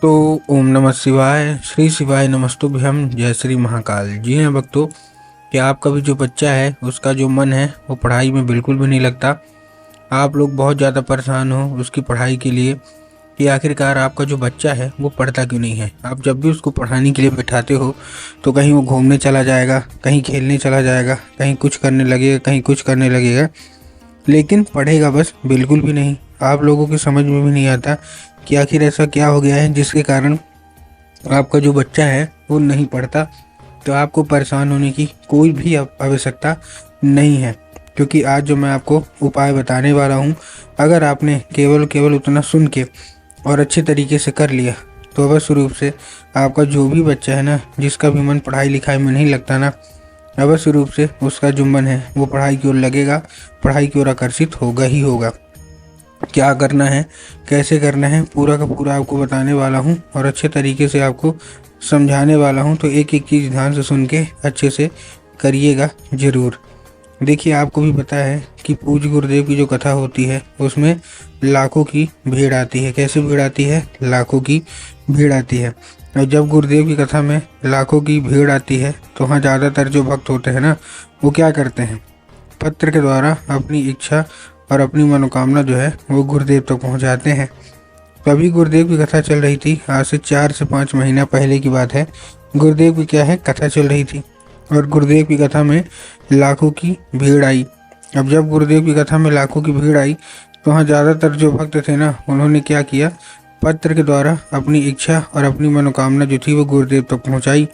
तो ओम नमः शिवाय, श्री शिवाय नमस्तुभ्यम, जय श्री महाकाल। जी हाँ भक्तों, क्या आपका भी जो बच्चा है उसका जो मन है वो पढ़ाई में बिल्कुल भी नहीं लगता। आप लोग बहुत ज़्यादा परेशान हो उसकी पढ़ाई के लिए कि आखिरकार आपका जो बच्चा है वो पढ़ता क्यों नहीं है। आप जब भी उसको पढ़ाने के लिए बैठाते हो तो कहीं वो घूमने चला जाएगा, कहीं खेलने चला जाएगा, कहीं कुछ करने लगेगा, कहीं कुछ करने लगेगा, लेकिन पढ़ेगा बस बिल्कुल भी नहीं। आप लोगों की समझ में भी नहीं आता कि आखिर ऐसा क्या हो गया है जिसके कारण आपका जो बच्चा है वो नहीं पढ़ता। तो आपको परेशान होने की कोई भी आवश्यकता नहीं है, क्योंकि आज जो मैं आपको उपाय बताने वाला हूँ, अगर आपने केवल केवल उतना सुन के और अच्छे तरीके से कर लिया तो अवश्य रूप से आपका जो भी बच्चा है ना, जिसका भी मन पढ़ाई लिखाई में नहीं लगता ना, अवश्य रूप से उसका जो मन है वो पढ़ाई की ओर लगेगा, पढ़ाई की ओर आकर्षित होगा ही होगा। क्या करना है, कैसे करना है, पूरा का पूरा आपको बताने वाला हूँ और अच्छे तरीके से आपको समझाने वाला हूँ। तो एक एक चीज़ ध्यान से सुन के अच्छे से करिएगा ज़रूर। देखिए, आपको भी पता है कि पूज्य गुरुदेव की जो कथा होती है उसमें लाखों की भीड़ आती है। कैसे भीड़ आती है? लाखों की भीड़ आती है। और जब गुरुदेव की कथा में लाखों की भीड़ आती है तो वहाँ ज़्यादातर जो भक्त होते हैं ना, वो क्या करते हैं, पत्र के द्वारा अपनी इच्छा और अपनी मनोकामना जो है वो गुरुदेव तक पहुंचाते हैं। तो अभी गुरुदेव की कथा चल रही थी, आज से 4 से 5 महीना पहले की बात है। गुरुदेव की क्या है, कथा चल रही थी और गुरुदेव की कथा में लाखों की भीड़ आई। अब जब गुरुदेव की कथा में लाखों की भीड़ आई तो वहाँ ज़्यादातर जो भक्त थे ना, उन्होंने क्या किया, पत्र के द्वारा अपनी इच्छा और अपनी मनोकामना जो थी वो गुरुदेव तक पहुँचाई।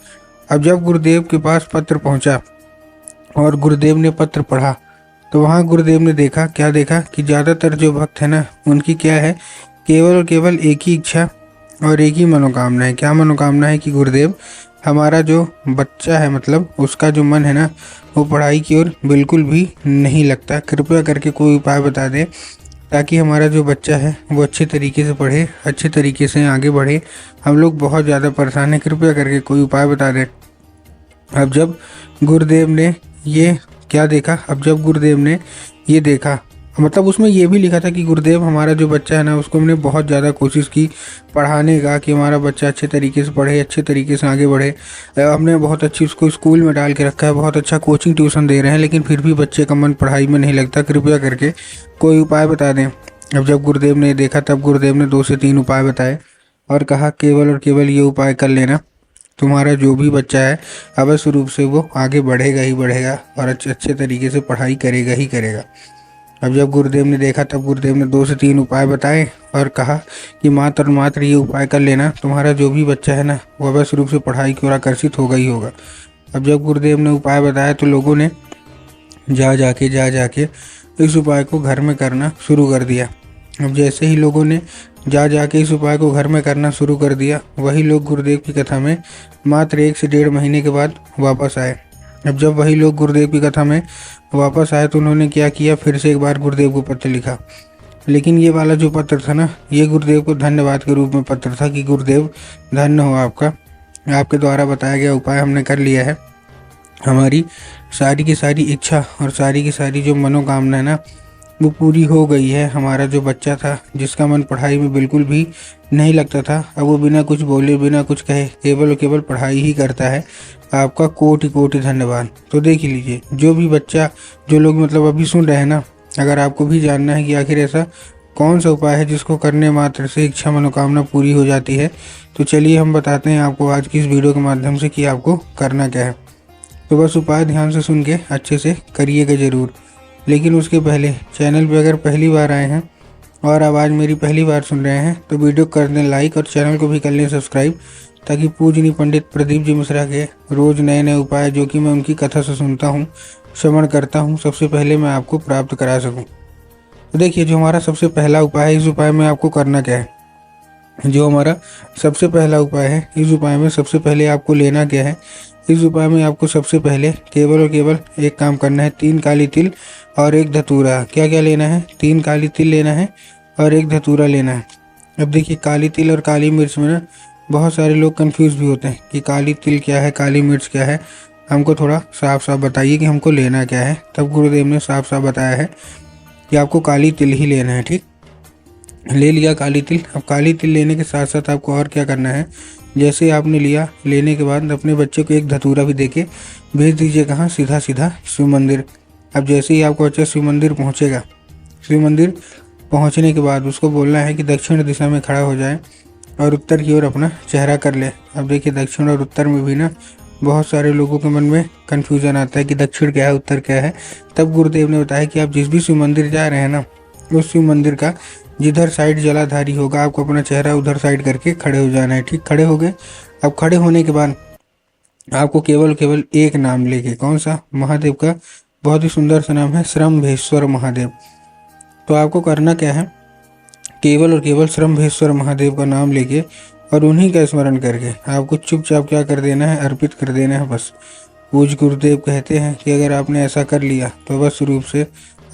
अब जब गुरुदेव के पास पत्र पहुँचा और गुरुदेव ने पत्र पढ़ा तो वहाँ गुरुदेव ने देखा, क्या देखा कि ज़्यादातर जो भक्त है ना, उनकी क्या है, केवल और केवल एक ही इच्छा और एक ही मनोकामना है। क्या मनोकामना है कि गुरुदेव, हमारा जो बच्चा है, मतलब उसका जो मन है ना, वो पढ़ाई की ओर बिल्कुल भी नहीं लगता। कृपया करके कोई उपाय बता दें ताकि हमारा जो बच्चा है वो अच्छे तरीके से पढ़े, अच्छे तरीके से आगे बढ़े। हम लोग बहुत ज़्यादा परेशान हैं, कृपया करके कोई उपाय बता दें। अब जब गुरुदेव ने ये क्या देखा, अब जब गुरुदेव ने ये देखा, मतलब उसमें ये भी लिखा था कि गुरुदेव, हमारा जो बच्चा है ना, उसको हमने बहुत ज़्यादा कोशिश की पढ़ाने का कि हमारा बच्चा अच्छे तरीके से पढ़े, अच्छे तरीके से आगे बढ़े। हमने बहुत अच्छी उसको स्कूल में डाल के रखा है, बहुत अच्छा कोचिंग ट्यूशन दे रहे हैं, लेकिन फिर भी बच्चे का मन पढ़ाई में नहीं लगता। कृपया करके कोई उपाय बता दें। अब जब गुरुदेव ने देखा तब गुरुदेव ने 2 से 3 उपाय बताए और कहा, केवल और केवल ये उपाय कर लेना, तुम्हारा जो भी बच्चा है अवश्य रूप से वो आगे बढ़ेगा ही बढ़ेगा और अच्छे तरीके से पढ़ाई करेगा ही करेगा। अब जब गुरुदेव ने देखा तब गुरुदेव ने 2 से 3 उपाय बताए और कहा कि मात्र और मात्र ये उपाय कर लेना, तुम्हारा जो भी बच्चा है ना, वो अवश्य रूप से पढ़ाई की ओर आकर्षित होगा ही होगा। अब जब गुरुदेव ने उपाय बताया तो लोगों ने जा जाके इस उपाय को घर में करना शुरू कर दिया। अब जैसे ही लोगों ने जा के इस उपाय को घर में करना शुरू कर दिया, वही लोग गुरुदेव की कथा में मात्र 1 से 1.5 महीने के बाद वापस आए। अब जब वही लोग गुरुदेव की कथा में वापस आए तो उन्होंने क्या किया, फिर से एक बार गुरुदेव को पत्र लिखा। लेकिन ये वाला जो पत्र था ना, ये गुरुदेव को धन्यवाद के रूप में पत्र था कि गुरुदेव, धन्य हो आपका, आपके द्वारा बताया गया उपाय हमने कर लिया है। हमारी सारी की सारी इच्छा और सारी की सारी जो मनोकामना है ना, वो पूरी हो गई है। हमारा जो बच्चा था, जिसका मन पढ़ाई में बिल्कुल भी नहीं लगता था, अब वो बिना कुछ बोले, बिना कुछ कहे, केवल और केवल पढ़ाई ही करता है। आपका कोटि कोटि धन्यवाद। तो देख लीजिए, जो भी बच्चा, जो लोग मतलब अभी सुन रहे हैं ना, अगर आपको भी जानना है कि आखिर ऐसा कौन सा उपाय है जिसको करने मात्र से इच्छा मनोकामना पूरी हो जाती है, तो चलिए हम बताते हैं आपको आज की इस वीडियो के माध्यम से कि आपको करना क्या है। तो बस उपाय ध्यान से सुन के अच्छे से करिएगा ज़रूर। लेकिन उसके पहले चैनल पे अगर पहली बार आए हैं और आवाज़ मेरी पहली बार सुन रहे हैं तो वीडियो कर दें लाइक और चैनल को भी कर लें सब्सक्राइब, ताकि पूजनीय पंडित प्रदीप जी मिश्रा के रोज़ नए नए उपाय, जो कि मैं उनकी कथा से सुनता हूँ, श्रवण करता हूँ, सबसे पहले मैं आपको प्राप्त करा सकूँ। तो देखिए, जो हमारा सबसे पहला उपाय है, इस उपाय में आपको करना क्या है। जो हमारा सबसे पहला उपाय है, इस उपाय में सबसे पहले आपको लेना क्या है, इस उपाय में आपको सबसे पहले केवल और केवल एक काम करना है, 3 काली तिल और 1 धतूरा। क्या क्या लेना है, 3 काली तिल लेना है और 1 धतूरा लेना है। अब देखिए, काली तिल और काली मिर्च में ना बहुत सारे लोग कंफ्यूज भी होते हैं कि काली तिल क्या है, काली मिर्च क्या है। हमको थोड़ा साफ साफ बताइए कि हमको लेना क्या है। तब गुरुदेव ने साफ साफ बताया है कि आपको काली तिल ही लेना है, ठीक। ले लिया काली तिल। अब काली तिल लेने के साथ साथ आपको और क्या करना है, जैसे आपने लिया, लेने के बाद अपने बच्चे को एक धतूरा भी देके भेज दीजिए कहाँ, सीधा सीधा शिव मंदिर। अब जैसे ही आपका बच्चा शिव मंदिर पहुँचेगा, शिव मंदिर पहुँचने के बाद उसको बोलना है कि दक्षिण दिशा में खड़ा हो जाए और उत्तर की ओर अपना चेहरा कर ले। अब देखिए दक्षिण और उत्तर में भी ना बहुत सारे लोगों के मन में कन्फ्यूज़न आता है कि दक्षिण क्या है उत्तर क्या है। तब गुरुदेव ने बताया कि आप जिस भी शिव मंदिर जा रहे हैं ना, उस शिव मंदिर का जिधर साइड जलाधारी होगा आपको अपना चेहरा उधर साइड करके खड़े हो जाना है। ठीक, खड़े हो गए। अब खड़े होने के बाद आपको केवल एक नाम लेके, कौन सा, महादेव का बहुत ही सुंदर सा नाम है श्रम्भेश्वर महादेव। तो आपको करना क्या है, केवल और केवल श्रम्भेश्वर महादेव का नाम लेके और उन्हीं का स्मरण करके आपको चुपचाप क्या कर देना है, अर्पित कर देना है बस। पूज्य गुरुदेव कहते हैं कि अगर आपने ऐसा कर लिया तो बस रूप से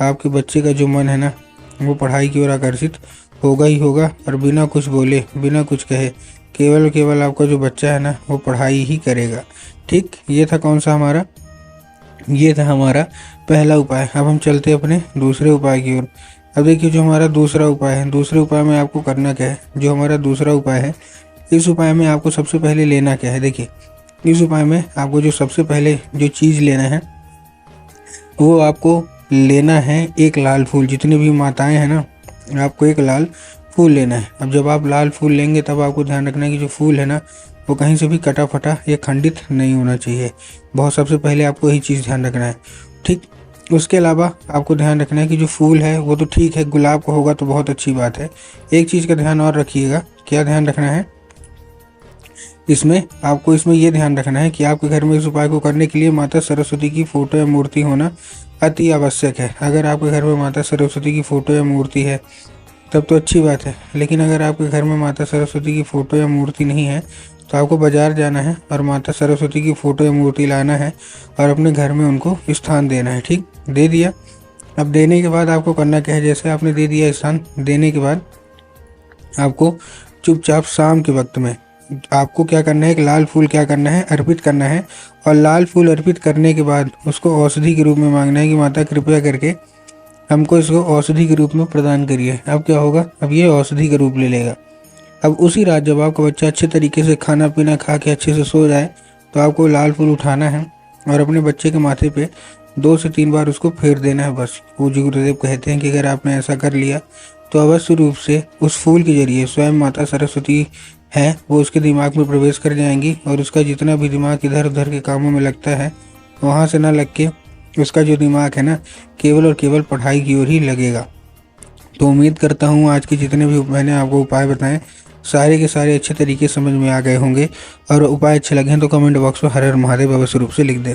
आपके बच्चे का जो मन है ना, वो पढ़ाई की ओर आकर्षित होगा ही होगा, और बिना कुछ बोले, बिना कुछ कहे, केवल और केवल आपका जो बच्चा है ना वो पढ़ाई ही करेगा। ठीक, ये था कौन सा हमारा, ये था हमारा पहला उपाय। अब हम चलते अपने दूसरे उपाय की ओर। अब देखिए जो हमारा दूसरा उपाय है, दूसरे उपाय में आपको करना क्या है, जो हमारा दूसरा उपाय है, इस उपाय में आपको सबसे पहले लेना क्या है। देखिए इस उपाय में आपको जो सबसे पहले जो चीज़ लेना है, वो आपको लेना है एक लाल फूल। जितनी भी माताएं हैं ना, आपको एक लाल फूल लेना है। अब जब आप लाल फूल लेंगे तब आपको ध्यान रखना है कि जो फूल है ना वो कहीं से भी कटा फटा या खंडित नहीं होना चाहिए। बहुत सबसे पहले आपको यही चीज़ ध्यान रखना है। ठीक, उसके अलावा आपको ध्यान रखना है कि जो फूल है वो तो ठीक है, गुलाब का होगा तो बहुत अच्छी बात है। एक चीज़ का ध्यान और रखिएगा। क्या ध्यान रखना है इसमें, आपको इसमें ये ध्यान रखना है कि आपके घर में इस उपाय को करने के लिए माता सरस्वती की फ़ोटो या मूर्ति होना अति आवश्यक है। अगर आपके घर में माता सरस्वती की फ़ोटो या मूर्ति है तब तो अच्छी बात है, लेकिन अगर आपके घर में माता सरस्वती की फ़ोटो या मूर्ति नहीं है तो आपको बाज़ार जाना है और माता सरस्वती की फ़ोटो या मूर्ति लाना है और अपने घर में उनको स्थान देना है। ठीक, दे दिया। अब देने के बाद आपको करना क्या है, जैसे आपने दे दिया स्थान, देने के बाद आपको चुपचाप शाम के वक्त में आपको क्या करना है, एक लाल फूल क्या करना है, अर्पित करना है। और लाल फूल अर्पित करने के बाद उसको औषधि के रूप में मांगना है कि माता कृपया करके हमको इसको औषधि के रूप में प्रदान करिए। अब क्या होगा, अब ये औषधि का रूप ले लेगा। अब उसी रात जब आपका बच्चा अच्छे तरीके से खाना पीना खा के अच्छे से सो जाए तो आपको लाल फूल उठाना है और अपने बच्चे के माथे पे 2 से 3 बार उसको फेर देना है बस। पूज्य गुरुदेव कहते हैं कि अगर आपने ऐसा कर लिया तो अवश्य रूप से उस फूल के जरिए स्वयं माता सरस्वती है वो उसके दिमाग में प्रवेश कर जाएंगी और उसका जितना भी दिमाग इधर उधर के कामों में लगता है वहाँ से ना लग के उसका जो दिमाग है ना केवल और केवल पढ़ाई की ओर ही लगेगा। तो उम्मीद करता हूँ आज के जितने भी मैंने आपको उपाय बताएं सारे के सारे अच्छे तरीके समझ में आ गए होंगे, और उपाय अच्छे लगे हैं तो कमेंट बॉक्स में हर हर महादेव अवश्य रूप से लिख दें।